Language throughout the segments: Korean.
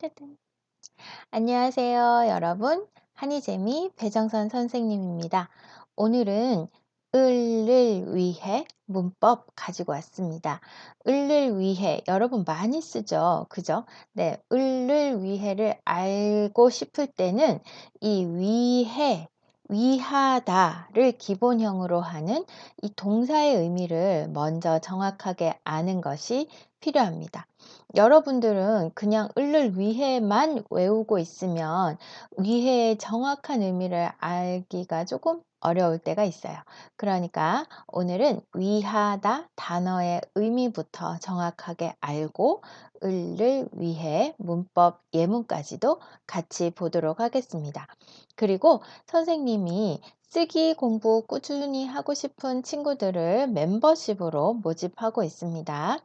따단. 안녕하세요, 여러분. 한이재미 배정선 선생님입니다. 오늘은 을을 위해 문법 가지고 왔습니다. 을을 위해 여러분 많이 쓰죠, 그죠? 네, 을을 위해를 알고 싶을 때는 이 위해, 위하다를 기본형으로 하는 이 동사의 의미를 먼저 정확하게 아는 것이 필요합니다. 여러분들은 그냥 을을 위해만 외우고 있으면 위해의 정확한 의미를 알기가 조금 어려울 때가 있어요. 그러니까 오늘은 위하다 단어의 의미부터 정확하게 알고 을을 위해 문법 예문까지도 같이 보도록 하겠습니다. 그리고 선생님이 쓰기 공부 꾸준히 하고 싶은 친구들을 멤버십으로 모집하고 있습니다.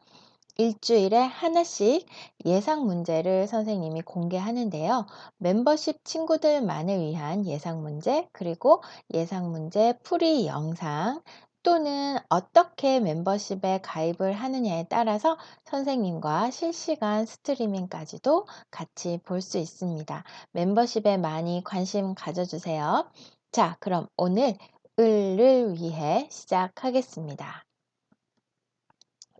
일주일에 하나씩 예상 문제를 선생님이 공개하는데요. 멤버십 친구들만을 위한 예상 문제, 그리고 예상 문제 풀이 영상, 또는 어떻게 멤버십에 가입을 하느냐에 따라서 선생님과 실시간 스트리밍까지도 같이 볼 수 있습니다. 멤버십에 많이 관심 가져주세요. 자, 그럼 오늘 을을 위해 시작하겠습니다.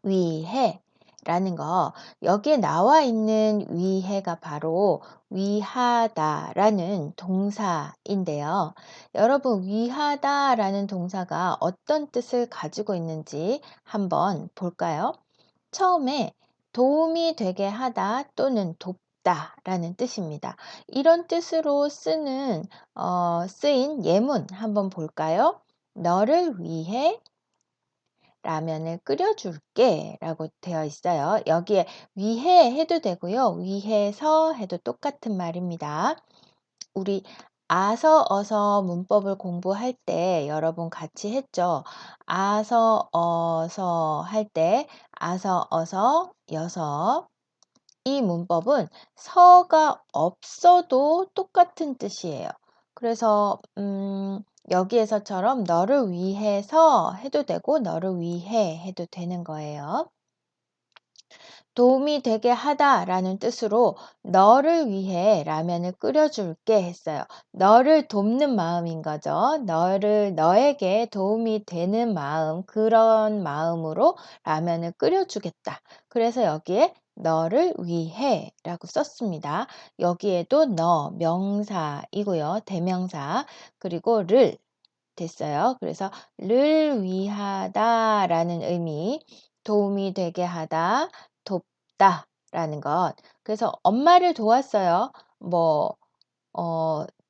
위해 라는 거, 여기에 나와 있는 위해가 바로 위하다라는 동사인데요. 여러분, 위하다라는 동사가 어떤 뜻을 가지고 있는지 한번 볼까요? 처음에 도움이 되게 하다 또는 돕다라는 뜻입니다. 이런 뜻으로 쓰인 예문 한번 볼까요? 너를 위해 라면을 끓여줄게 라고 되어 있어요. 여기에 위해 해도 되고요. 위해서 해도 똑같은 말입니다. 우리 아서 어서 문법을 공부할 때 여러분 같이 했죠. 아서 어서 할 때 아서 어서 여서, 이 문법은 서가 없어도 똑같은 뜻이에요. 그래서 여기에서처럼 너를 위해서 해도 되고 너를 위해 해도 되는 거예요. 도움이 되게 하다라는 뜻으로 너를 위해 라면을 끓여줄게 했어요. 너를 돕는 마음인 거죠. 너에게 도움이 되는 마음, 그런 마음으로 라면을 끓여주겠다. 그래서 여기에 너를 위해 라고 썼습니다. 여기에도 너, 명사이고요. 대명사, 그리고 를 됐어요. 그래서 를 위하다 라는 의미, 도움이 되게 하다, 돕다 라는 것. 그래서 엄마를 도왔어요. 뭐,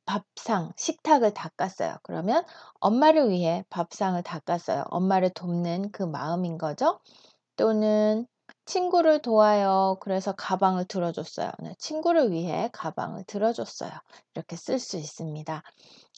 밥상, 식탁을 닦았어요. 그러면 엄마를 위해 밥상을 닦았어요. 엄마를 돕는 그 마음인 거죠. 또는 친구를 도와요. 그래서 가방을 들어줬어요. 네, 친구를 위해 가방을 들어줬어요. 이렇게 쓸 수 있습니다.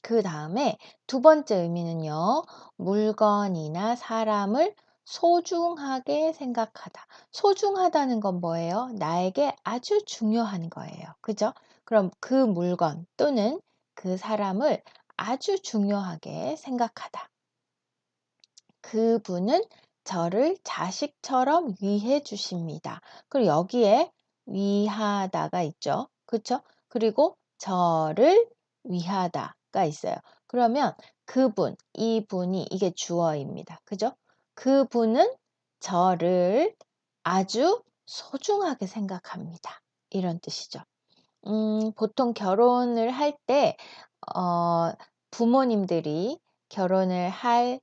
그 다음에 두 번째 의미는요, 물건이나 사람을 소중하게 생각하다. 소중하다는 건 뭐예요? 나에게 아주 중요한 거예요. 그죠? 그럼 그 물건 또는 그 사람을 아주 중요하게 생각하다. 그분은 저를 자식처럼 위해 주십니다. 그리고 여기에 위하다가 있죠. 그쵸? 그리고 저를 위하다가 있어요. 그러면 그분, 이분이 이게 주어입니다. 그죠? 그분은 저를 아주 소중하게 생각합니다. 이런 뜻이죠. 보통 결혼을 할 때, 부모님들이 결혼을 할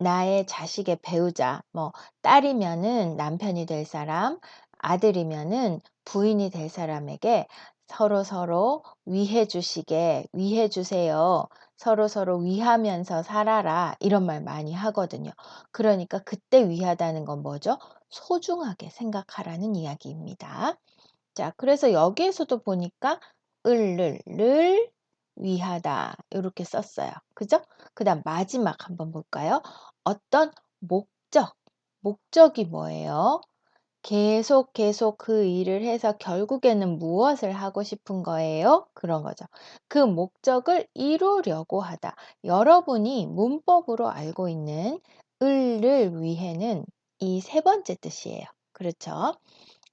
나의 자식의 배우자, 뭐 딸이면은 남편이 될 사람, 아들이면은 부인이 될 사람에게 서로서로 위해 주시게, 위해 주세요. 서로서로 위하면서 살아라. 이런 말 많이 하거든요. 그러니까 그때 위하다는 건 뭐죠? 소중하게 생각하라는 이야기입니다. 자, 그래서 여기에서도 보니까 를 위하다 이렇게 썼어요. 그죠? 그다음 마지막 한번 볼까요? 어떤 목적이 뭐예요? 계속 그 일을 해서 결국에는 무엇을 하고 싶은 거예요? 그런 거죠. 그 목적을 이루려고 하다. 여러분이 문법으로 알고 있는 을을 위해는 이 세 번째 뜻이에요. 그렇죠?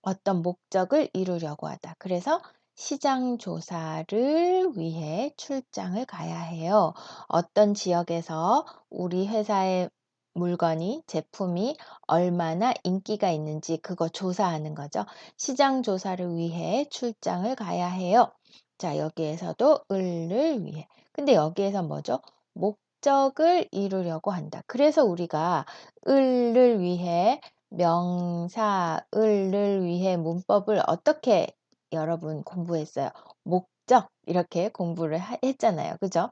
어떤 목적을 이루려고 하다. 그래서 시장 조사를 위해 출장을 가야 해요. 어떤 지역에서 우리 회사의 물건이, 제품이 얼마나 인기가 있는지 그거 조사하는 거죠. 시장 조사를 위해 출장을 가야 해요. 자, 여기에서도 을을 위해. 근데 여기에서 뭐죠? 목적을 이루려고 한다. 그래서 우리가 을을 위해 명사, 을을 위해 문법을 어떻게 여러분 공부했어요? 목적 이렇게 공부를 했잖아요. 그죠?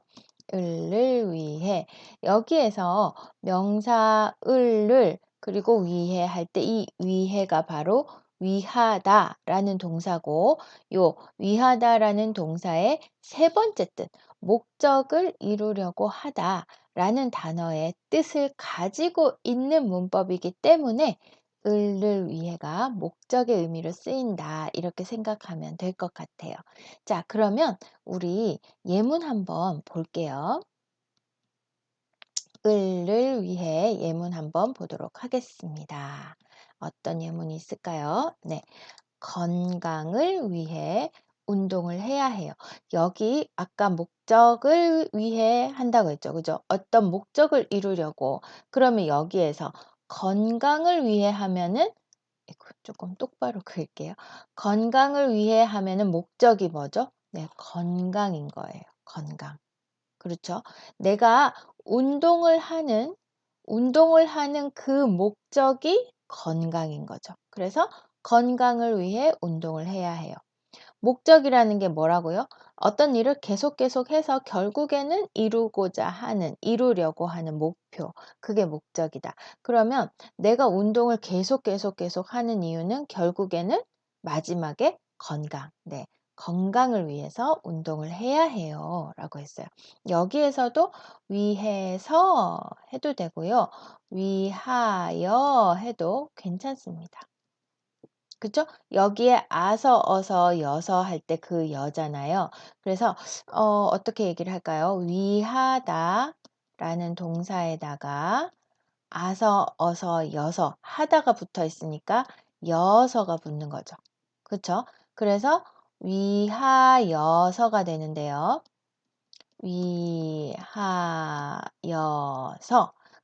을을 위해 여기에서 명사 을을 그리고 위해 할 때 이 위해가 바로 위하다라는 동사고 요 위하다라는 동사의 세 번째 뜻 목적을 이루려고 하다라는 단어의 뜻을 가지고 있는 문법이기 때문에 을을 위해가 목적의 의미로 쓰인다 이렇게 생각하면 될 것 같아요. 자, 그러면 우리 예문 한번 볼게요. 을을 위해 예문 한번 보도록 하겠습니다. 어떤 예문이 있을까요? 네. 건강을 위해 운동을 해야 해요. 여기 아까 목적을 위해 한다고 했죠. 그죠? 어떤 목적을 이루려고. 그러면 여기에서 건강을 위해 하면은 조금 똑바로 그릴게요. 건강을 위해 하면은 목적이 뭐죠? 네, 건강인 거예요. 건강. 그렇죠? 내가 운동을 하는 그 목적이 건강인 거죠. 그래서 건강을 위해 운동을 해야 해요. 목적이라는 게 뭐라고요? 어떤 일을 계속 해서 결국에는 이루려고 하는 목표. 그게 목적이다. 그러면 내가 운동을 계속 하는 이유는 결국에는 마지막에 건강. 네. 건강을 위해서 운동을 해야 해요. 라고 했어요. 여기에서도 위해서 해도 되고요. 위하여 해도 괜찮습니다. 그쵸? 여기에 아서, 어서, 여서 할 때 그 여잖아요. 그래서 어떻게 얘기를 할까요? 위하다 라는 동사에다가 아서, 어서, 여서 하다가 붙어 있으니까 여서가 붙는 거죠. 그쵸? 그래서 위하여서가 되는데요. 위하여서.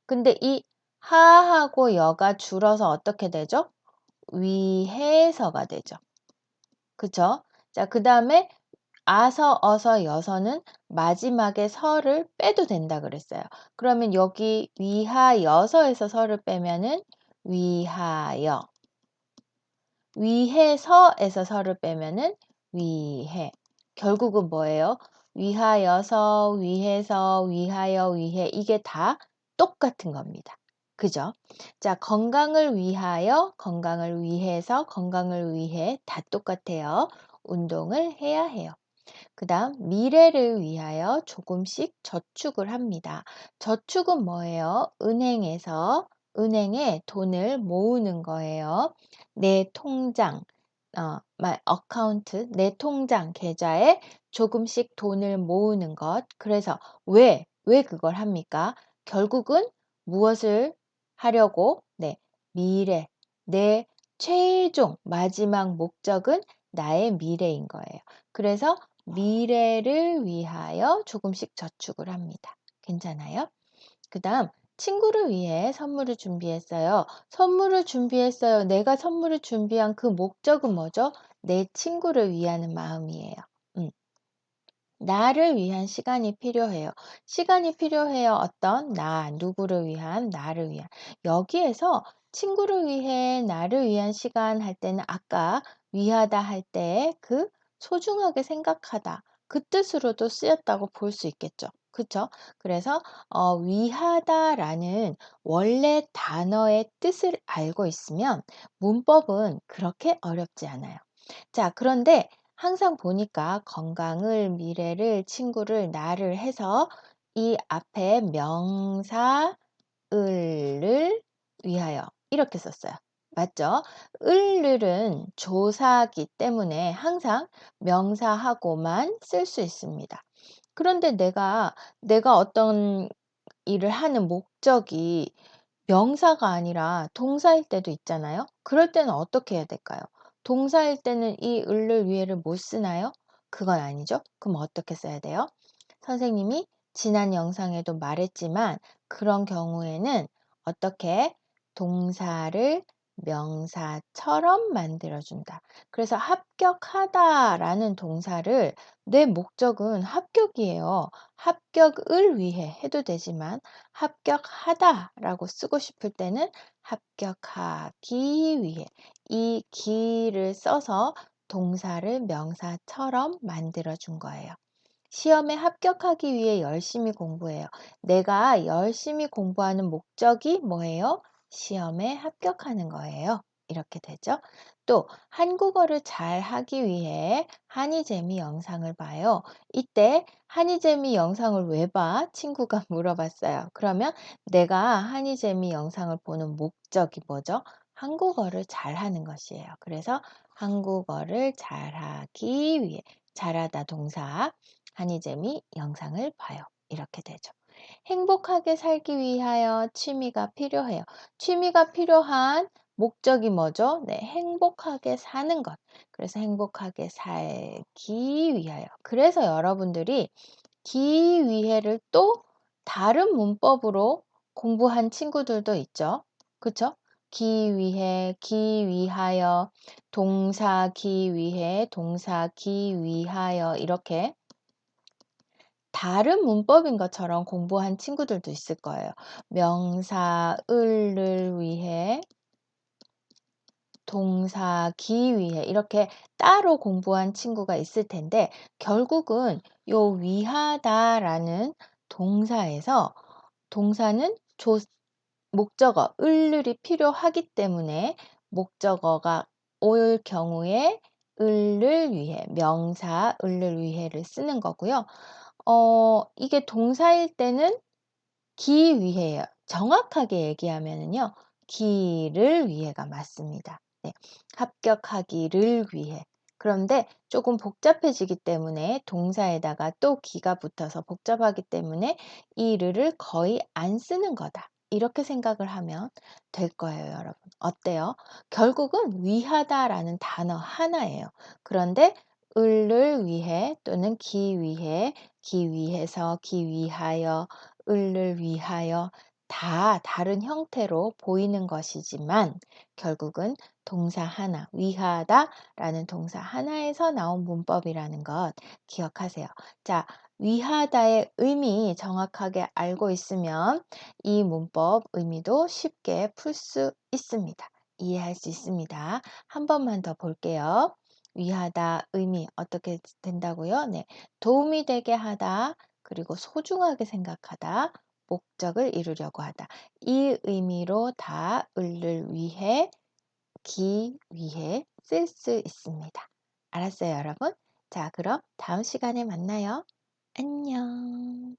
근데 이 하하고 여가 줄어서 어떻게 되죠? 위해서가 되죠. 그쵸? 자, 그 다음에 아서, 어서, 여서는 마지막에 서를 빼도 된다 그랬어요. 그러면 여기 위하여서에서 서를 빼면은 위하여. 위해서에서 서를 빼면은 위해. 결국은 뭐예요? 위하여서, 위해서, 위하여, 위해. 이게 다 똑같은 겁니다. 그죠? 자, 건강을 위하여, 건강을 위해서, 건강을 위해 다 똑같아요. 운동을 해야 해요. 그 다음 미래를 위하여 조금씩 저축을 합니다. 저축은 뭐예요? 은행에 돈을 모으는 거예요. 내 통장, 내 통장 계좌에 조금씩 돈을 모으는 것. 그래서 왜 그걸 합니까? 결국은 무엇을 하려고? 네, 미래, 내 최종 마지막 목적은 나의 미래인 거예요. 그래서 미래를 위하여 조금씩 저축을 합니다. 괜찮아요? 그 다음 친구를 위해 선물을 준비했어요. 선물을 준비했어요. 내가 선물을 준비한 그 목적은 뭐죠? 내 친구를 위하는 마음이에요. 나를 위한 시간이 필요해요. 시간이 필요해요. 어떤? 누구를 위한? 나를 위한. 여기에서 친구를 위해 나를 위한 시간 할 때는 아까 위하다 할 때 그 소중하게 생각하다. 그 뜻으로도 쓰였다고 볼 수 있겠죠. 그쵸? 그래서 위하다라는 원래 단어의 뜻을 알고 있으면 문법은 그렇게 어렵지 않아요. 자, 그런데 항상 보니까 건강을, 미래를, 친구를, 나를 해서 이 앞에 명사, 을을 위하여 이렇게 썼어요. 맞죠? 을은 조사기 때문에 항상 명사하고만 쓸 수 있습니다. 그런데 내가 어떤 일을 하는 목적이 명사가 아니라 동사일 때도 있잖아요. 그럴 때는 어떻게 해야 될까요? 동사일 때는 이 을을 위해를 못 쓰나요? 그건 아니죠. 그럼 어떻게 써야 돼요? 선생님이 지난 영상에도 말했지만 그런 경우에는 어떻게 동사를 명사처럼 만들어준다. 그래서 합격하다라는 동사를 내 목적은 합격이에요. 합격을 위해 해도 되지만 합격하다라고 쓰고 싶을 때는 합격하기 위해 이 기를 써서 동사를 명사처럼 만들어 준 거예요. 시험에 합격하기 위해 열심히 공부해요. 내가 열심히 공부하는 목적이 뭐예요? 시험에 합격하는 거예요. 이렇게 되죠. 또 한국어를 잘 하기 위해 한이재미 영상을 봐요. 이때 한이재미 영상을 왜 봐? 친구가 물어봤어요. 그러면 내가 한이재미 영상을 보는 목적이 뭐죠? 한국어를 잘 하는 것이에요. 그래서 한국어를 잘하기 위해 잘하다 동사 한이재미 영상을 봐요. 이렇게 되죠. 행복하게 살기 위하여 취미가 필요해요. 취미가 필요한 목적이 뭐죠? 네, 행복하게 사는 것. 그래서 행복하게 살기 위하여. 그래서 여러분들이 기 위해를 또 다른 문법으로 공부한 친구들도 있죠. 그쵸? 기 위해, 기 위하여, 동사 기 위해, 동사 기 위하여 이렇게 다른 문법인 것처럼 공부한 친구들도 있을 거예요. 명사 을을 위해, 동사 기 위해 이렇게 따로 공부한 친구가 있을 텐데 결국은 요 위하다라는 동사에서 동사는 목적어 을을이 필요하기 때문에 목적어가 올 경우에 을을 위해 명사 을을 위해를 쓰는 거고요. 이게 동사일 때는 기 위해요. 정확하게 얘기하면은요. 기를 위해가 맞습니다. 네. 합격하기를 위해. 그런데 조금 복잡해지기 때문에 동사에다가 또 기가 붙어서 복잡하기 때문에 이 를을 거의 안 쓰는 거다. 이렇게 생각을 하면 될 거예요, 여러분. 어때요? 결국은 위하다라는 단어 하나예요. 그런데 을을 위해 또는 기 위해, 기 위해서, 기 위하여, 을을 위하여 다 다른 형태로 보이는 것이지만 결국은 동사 하나, 위하다라는 동사 하나에서 나온 문법이라는 것 기억하세요. 자, 위하다의 의미 정확하게 알고 있으면 이 문법 의미도 쉽게 풀 수 있습니다. 이해할 수 있습니다. 한 번만 더 볼게요. 위하다 의미 어떻게 된다고요? 네. 도움이 되게 하다, 그리고 소중하게 생각하다, 목적을 이루려고 하다. 이 의미로 다 을을 위해, 기 위해 쓸 수 있습니다. 알았어요, 여러분? 자, 그럼 다음 시간에 만나요. 안녕.